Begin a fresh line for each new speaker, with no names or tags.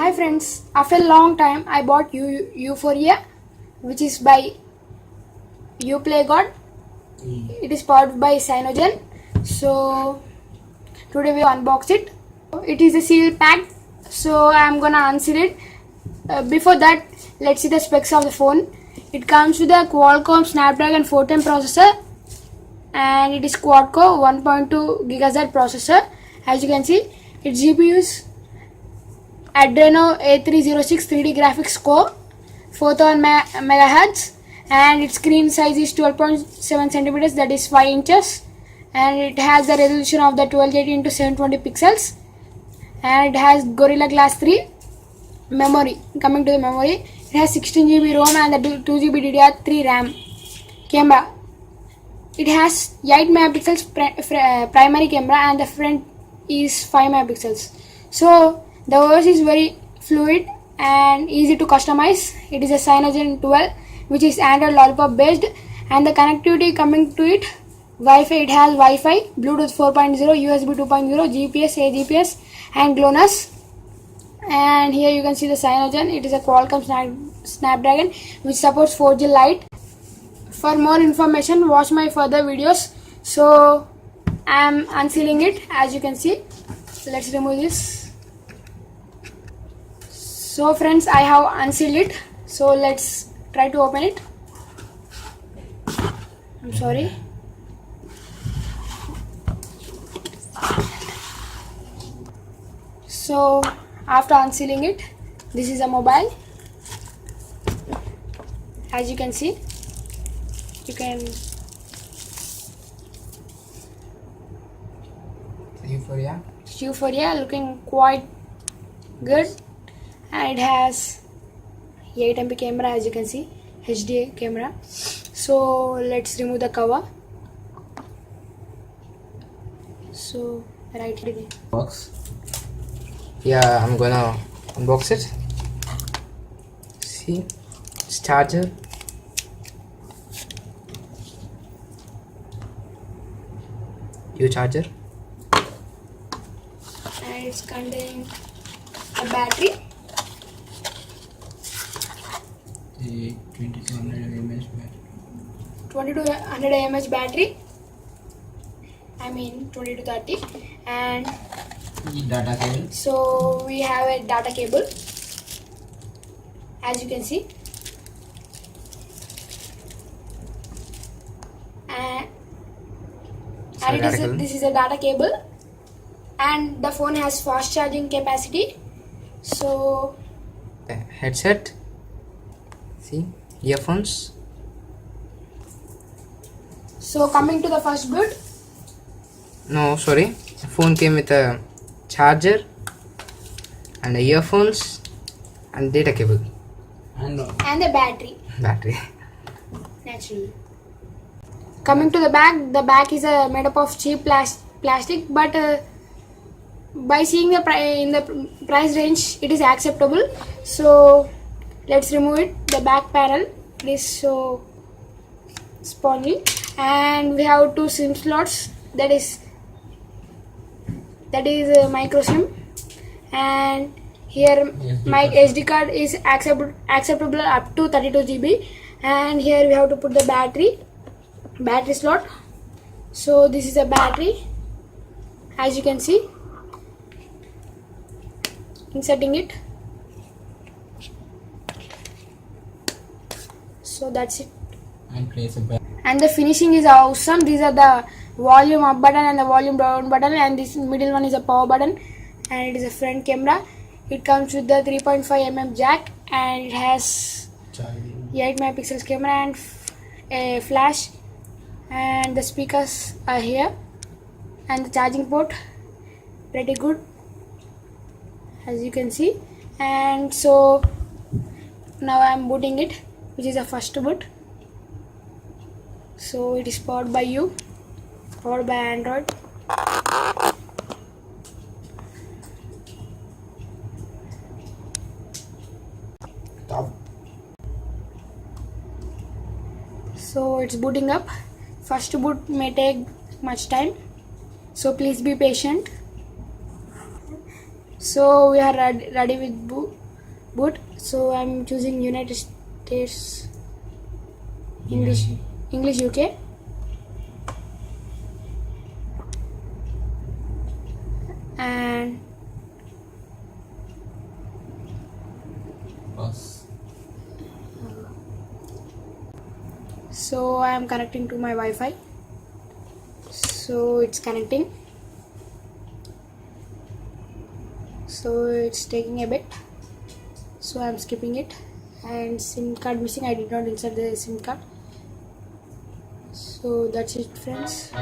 Hi friends, after a long time I bought Yuphoria, which is by Uplay. It is powered by Cyanogen. So today we unbox it. It is a seal pack, so I am gonna unseal it. Before that, let's see the specs of the phone. It comes with a Qualcomm Snapdragon 410 processor, and it is quad-core 1.2 GHz processor. As you can see, its GPU is Adreno A306 3D graphics core, 4000 MHz, and its screen size is 12.7 centimeters, that is 5 inches, and it has the resolution of the 1280 x 720 pixels, and it has Gorilla Glass 3 memory. Coming to the memory, it has 16 GB ROM and the 2 GB DDR3 RAM. Camera, it has 8 megapixels primary camera and the front is 5 megapixels. So the OS is very fluid and easy to customize. It is a Cyanogen 12, which is Android Lollipop based, and the connectivity coming to it, Wi-Fi. It has Wi-Fi, Bluetooth 4.0, USB 2.0, GPS, AGPS, and GLONASS. And here you can see the Cyanogen. It is a Qualcomm Snapdragon which supports 4G Lite. For more information, watch my further videos. So I am unsealing it, as you can see. Let's remove this. So friends, I have unsealed it. So let's try to open it. I'm sorry. So after unsealing it, this is a mobile. As you can see, Yuphoria looking quite good, and it has 8MP camera, as you can see, HD camera. So let's remove the cover. So right here
box. Yeah, I'm gonna unbox it. See, it's charger. Charger.
And it's containing a battery. 2200 mAh battery. I mean 20 to 30, and
Data cable.
so we have a data cable, as you can see, and this is a data cable, and the phone has fast charging capacity. So
Headset. See, earphones.
So coming to the first bit.
No, sorry. The phone came with a charger and the earphones and data cable
And the battery. Naturally. Coming to the back is made up of cheap plastic, but by seeing in the price range, it is acceptable. So let's remove it. The back panel is so spongy, and we have 2 SIM slots. That is a micro SIM, and here my SD card is acceptable up to 32 GB, and here we have to put the battery slot. So this is a battery, as you can see, inserting it. So that's it, and the finishing is awesome. These are the volume up button and the volume down button, and this middle one is a power button, and it is a front camera. It comes with the 3.5mm jack, and it has 8 megapixels camera and a flash, and the speakers are here, and the charging port pretty good, as you can see. And so now I am booting it, which is the first boot. So it is powered by Android. So it's booting up. First boot may take much time, so please be patient. So we are ready with boot. So I'm choosing United States, English UK, and so I am connecting to my Wi-Fi. So it's connecting. So it's taking a bit. So I'm skipping it. And SIM card missing. I did not insert the SIM card. So that's it, friends.